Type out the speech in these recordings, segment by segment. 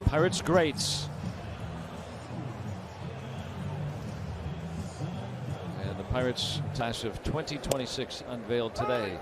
Pirates greats. And the Pirates class of 2026 unveiled today.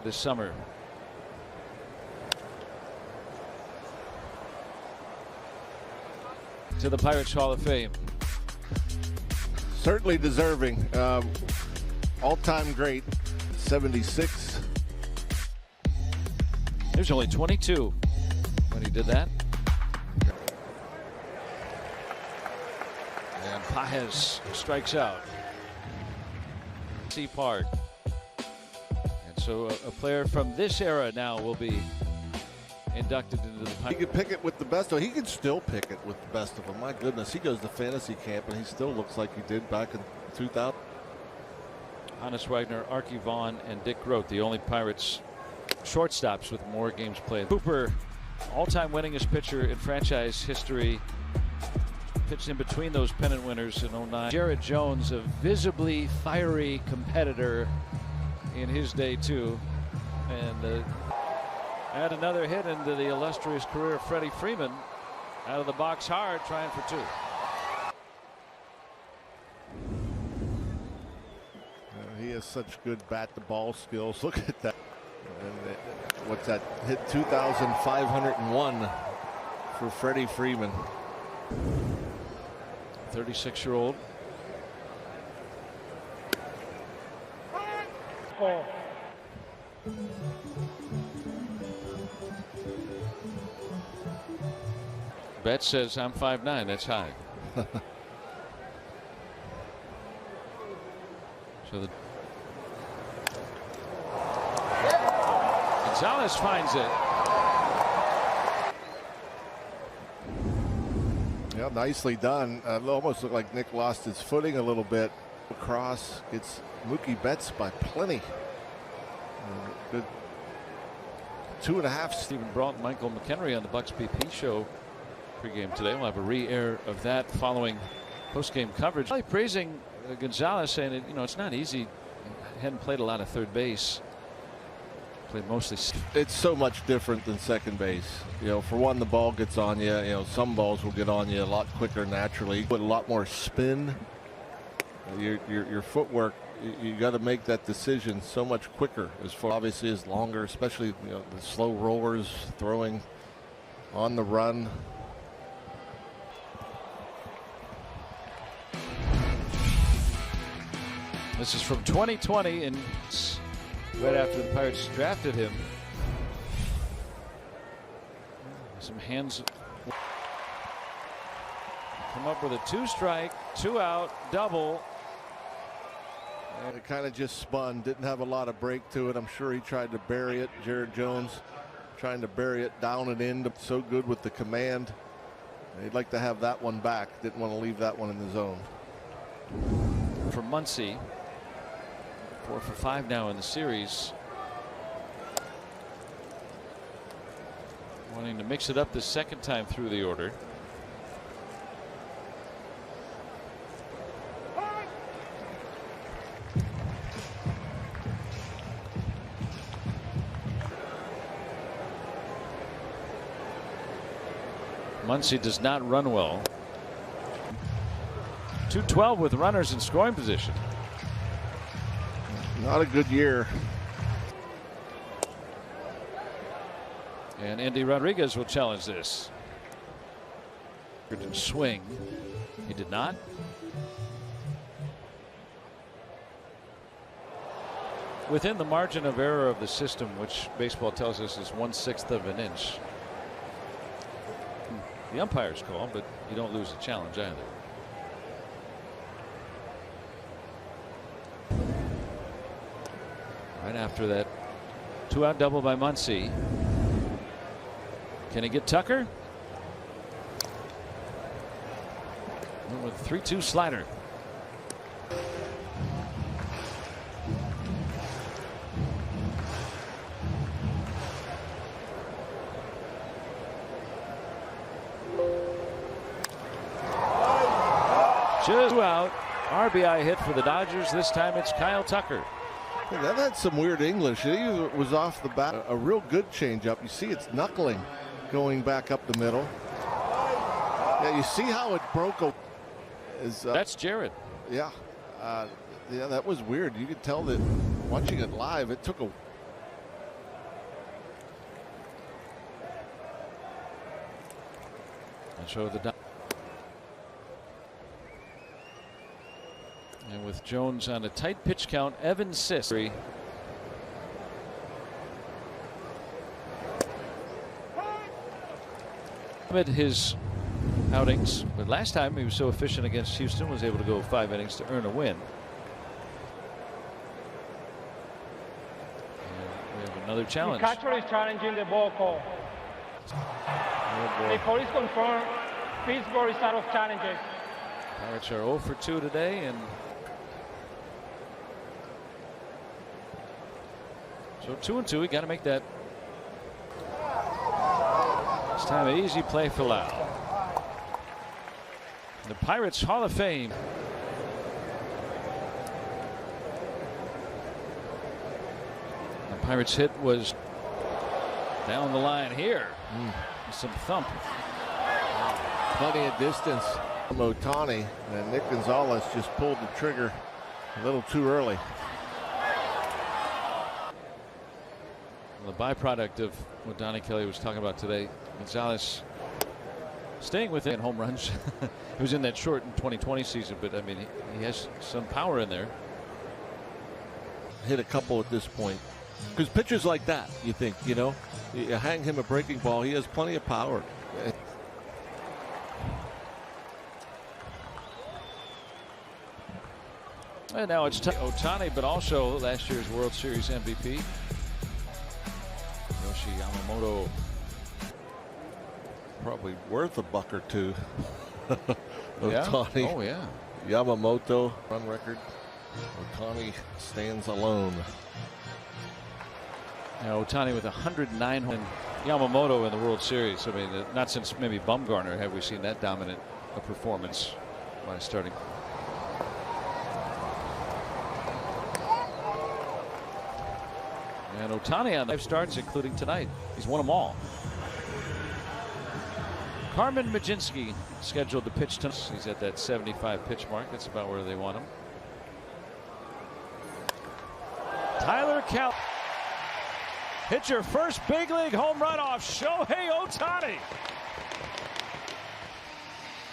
This summer. To the Pirates Hall of Fame. Certainly deserving. All-time great. 76. He was only 22 when he did that. And Paez strikes out. C Park. And so a player from this era now will be inducted into the Pirates. He could pick it with the best of them. He could still pick it with the best of them. My goodness, he goes to fantasy camp and he still looks like he did back in 2000. Honus Wagner, Archie Vaughn, and Dick Groat, the only Pirates shortstops with more games played. Cooper, all-time winningest pitcher in franchise history, pitched in between those pennant winners in 09. Jared Jones, a visibly fiery competitor in his day too, and add another hit into the illustrious career of Freddie Freeman. Out of the box hard, trying for two. He has such good bat-to-ball skills. Look at that. And what's that? Hit 2,501 for Freddie Freeman. 36-year-old. Oh. Bet says I'm 5'9". That's high. So the Gonzalez finds it. Yeah, nicely done. It almost looked like Nick lost his footing a little bit. Across, gets Mookie Betts by plenty. Good 2.5. Stephen Brault, Michael McHenry on the Bucks BP show pregame today. We'll have a re-air of that following postgame coverage. Really praising Gonzalez, saying that, it's not easy. He hadn't played a lot of third base. Played mostly. It's so much different than second base. For one, the ball gets on you. Some balls will get on you a lot quicker naturally. But a lot more spin. Your footwork, you got to make that decision so much quicker. As far obviously is longer, especially the slow rollers throwing on the run. This is from 2020, and right after the Pirates drafted him. Some hands. Come up with a 2-strike, 2-out, double. And it kind of just spun. Didn't have a lot of break to it. I'm sure he tried to bury it. Jared Jones trying to bury it down and in. So good with the command. He'd like to have that one back. Didn't want to leave that one in the zone. For Muncy. 4 for 5 now in the series. Wanting to mix it up the second time through the order. Muncy does not run well. 212 with runners in scoring position. Not a good year. And Andy Rodriguez will challenge this. Didn't swing. He did not. Within the margin of error of the system, which baseball tells us is 1/6 of an inch. The umpire's call, but you don't lose the challenge either. Right after that 2-out double by Muncy. Can he get Tucker? With a 3-2 slider. Just out. RBI hit for the Dodgers. This time it's Kyle Tucker. That had some weird English. It either was off the bat, a real good changeup. You see it's knuckling going back up the middle. Yeah, you see how it broke. That's Jared. Yeah. Yeah, that was weird. You could tell that watching it live, it took a. And show the. And with Jones on a tight pitch count, Evan Sisk. His outings, but last time he was so efficient against Houston, was able to go 5 innings to earn a win. And we have another challenge. The catcher is challenging the ball call. Oh, the call is confirmed. Pittsburgh is out of challenges. Pirates are 0 for 2 today, and so 2-2. We got to make that. This time an easy play for Lau. The Pirates Hall of Fame. The Pirates hit was down the line here. Some thump. Plenty of distance from Ohtani, and Nick Gonzalez just pulled the trigger a little too early. The byproduct of what Donnie Kelly was talking about today, Gonzalez staying within home runs. He was in that shortened 2020 season, but I mean, he has some power in there. Hit a couple at this point. Because pitchers like that, you think, you know, you hang him a breaking ball, he has plenty of power. And now it's Ohtani, but also last year's World Series MVP. Yoshi Yamamoto. Probably worth a buck or two. Yeah? Ohtani. Oh, yeah. Yamamoto run record. Ohtani stands alone. Now, Ohtani with 109 and Yamamoto in the World Series. I mean, not since maybe Bumgarner have we seen that dominant a performance by starting. And Ohtani on 5 starts, including tonight. He's won them all. Carmen Mlodzinski scheduled to pitch tonight. He's at that 75 pitch mark. That's about where they want him. Tyler Cal hit your first big league home run off Shohei Ohtani.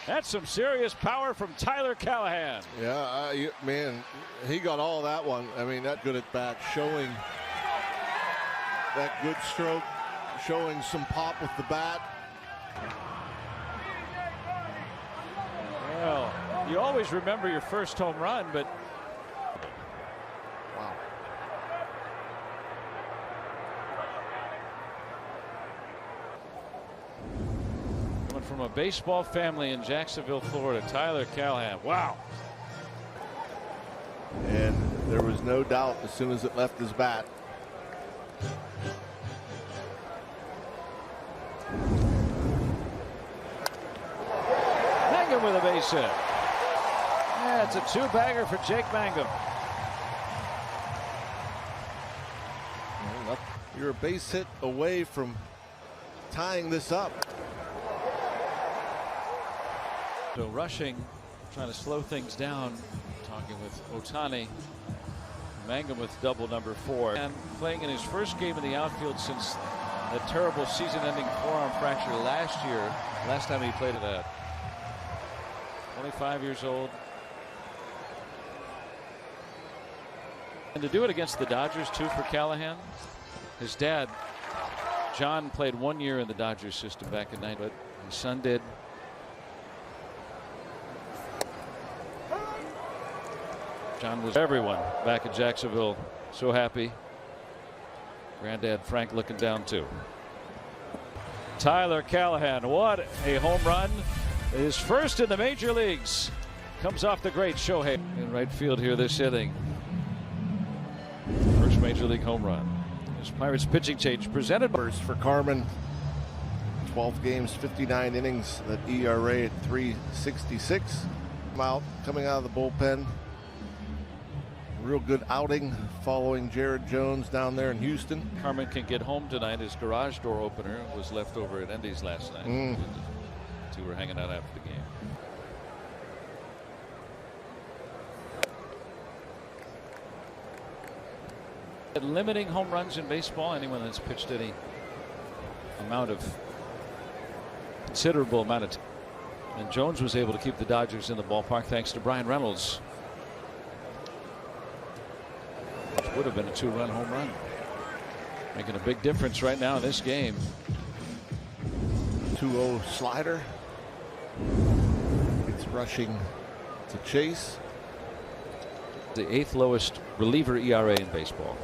That's some serious power from Tyler Callahan. Yeah, man, he got all that one. I mean, that good at bat, showing that good stroke, showing some pop with the bat. Well, you always remember your first home run, but wow. Coming from a baseball family in Jacksonville, Florida, Tyler Callahan. Wow. And there was no doubt as soon as it left his bat. Mangum with a base hit. Yeah, it's a 2-bagger for Jake Mangum. You're a base hit away from tying this up. So rushing, trying to slow things down. Talking with Ohtani. Mangum with double number 4. And playing in his first game in the outfield since that terrible season-ending forearm fracture last year. Last time he played that. 25 years old. And to do it against the Dodgers, too, for Callahan. His dad, John, played 1 year in the Dodgers system back in '90, but his son did. John was everyone back in Jacksonville. So happy. Granddad Frank looking down, too. Tyler Callahan, what a home run. His first in the major leagues. Comes off the great Shohei in right field here this inning. First major league home run. His Pirates pitching change presented by For Carmen, 12 games, 59 innings, that ERA at 3.66. Coming out of the bullpen real good outing following Jared Jones down there in Houston. Carmen can get home tonight. His garage door opener was left over at Endy's last night. The two were hanging out after the game. Limiting home runs in baseball. Anyone that's pitched any considerable amount of time. And Jones was able to keep the Dodgers in the ballpark thanks to Brian Reynolds, which would have been a 2-run home run, making a big difference right now in this game. 2-0 slider. It's rushing to chase. The 8th lowest reliever ERA in baseball.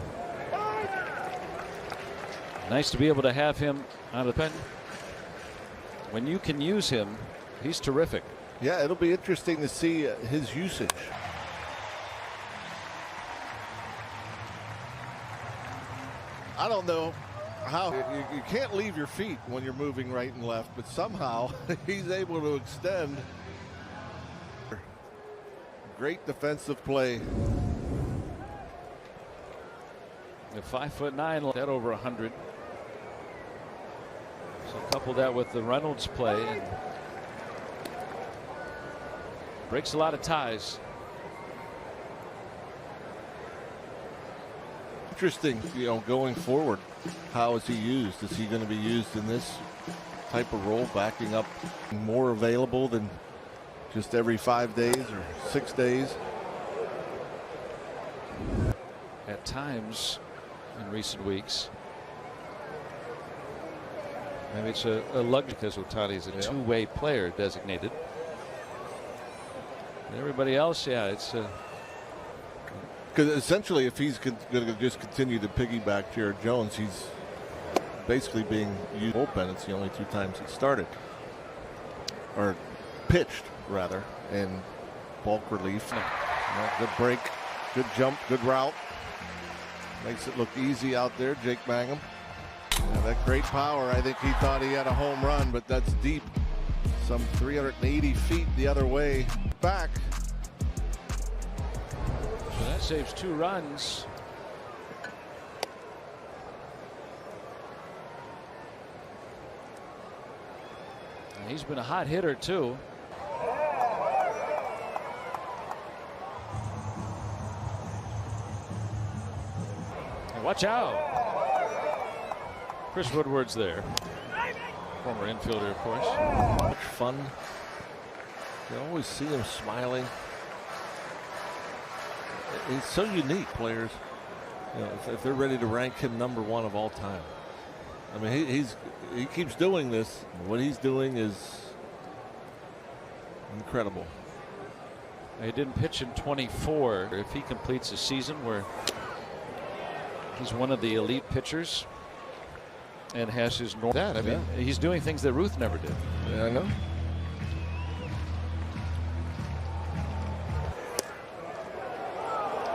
Nice to be able to have him out of the pen. When you can use him, he's terrific. Yeah, it'll be interesting to see his usage. I don't know how you can't leave your feet when you're moving right and left, but somehow he's able to extend. Great defensive play. At 5'9", that over 100. So couple that with the Reynolds play and breaks a lot of ties. Interesting, going forward. How is he used? Is he going to be used in this type of role, backing up, more available than just every 5 days or 6 days? At times in recent weeks. Maybe it's a luxury because Ohtani's a two-way player designated. And everybody else, yeah, it's because essentially if he's going to just continue to piggyback Jared Jones, he's basically being used bullpen. It's the only 2 times he started or pitched rather in bulk relief. Good break, good jump, good route. Makes it look easy out there, Jake Mangum. That great power. I think he thought he had a home run, but that's deep. Some 380 feet the other way back. So that saves 2 runs. And he's been a hot hitter too. And watch out. Chris Woodward's there. Former infielder, of course. Much fun. You always see him smiling. He's so unique, players. If they're ready to rank him #1 of all time. I mean, he keeps doing this. What he's doing is incredible. He didn't pitch in 24. If he completes a season where he's one of the elite pitchers and has his normal, I mean, he's doing things that Ruth never did. Yeah, I know.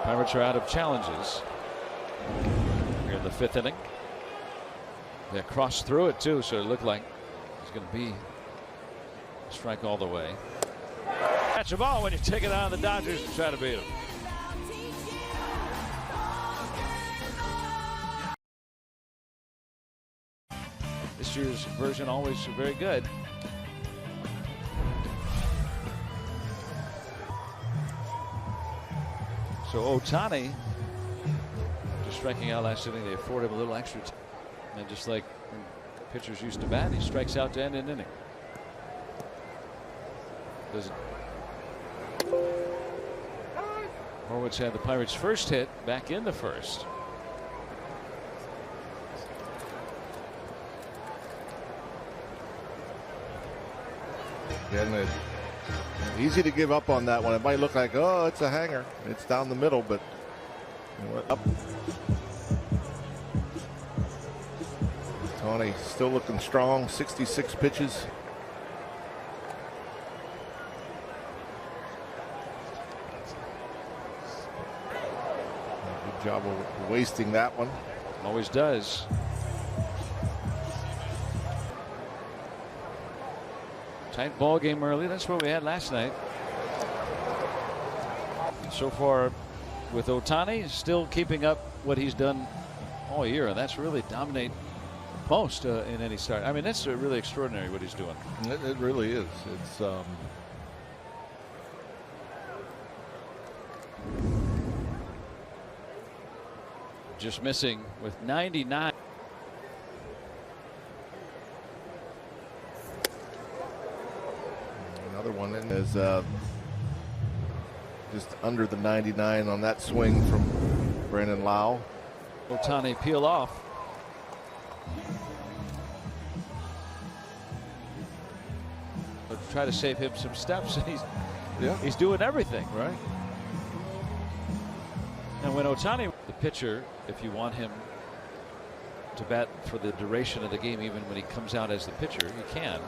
Pirates are out of challenges here in the 5th inning. They crossed through it too, so it looked like it's going to be a strike all the way. Catch a ball when you take it out of the Dodgers and try to beat them. This year's version always very good. So Ohtani just striking out last inning. They afford him a little extra time. And just like pitchers used to bat, he strikes out to end an inning. Doesn't. Horwitz had the Pirates' first hit back in the 1st. And easy to give up on that one. It might look like, oh, it's a hanger. It's down the middle, but up. Tony still looking strong. 66 pitches. Good job of wasting that one. Always does. Tight ball game early. That's what we had last night. So far, with Ohtani still keeping up what he's done all year, and that's really dominate most in any start. I mean, it's really extraordinary what he's doing. It really is. It's just missing with 99. Another one is just under the 99 on that swing from Brandon Lau. Ohtani peel off. But try to save him some steps, and he's doing everything right. And when Ohtani, the pitcher, if you want him to bat for the duration of the game, even when he comes out as the pitcher, he can.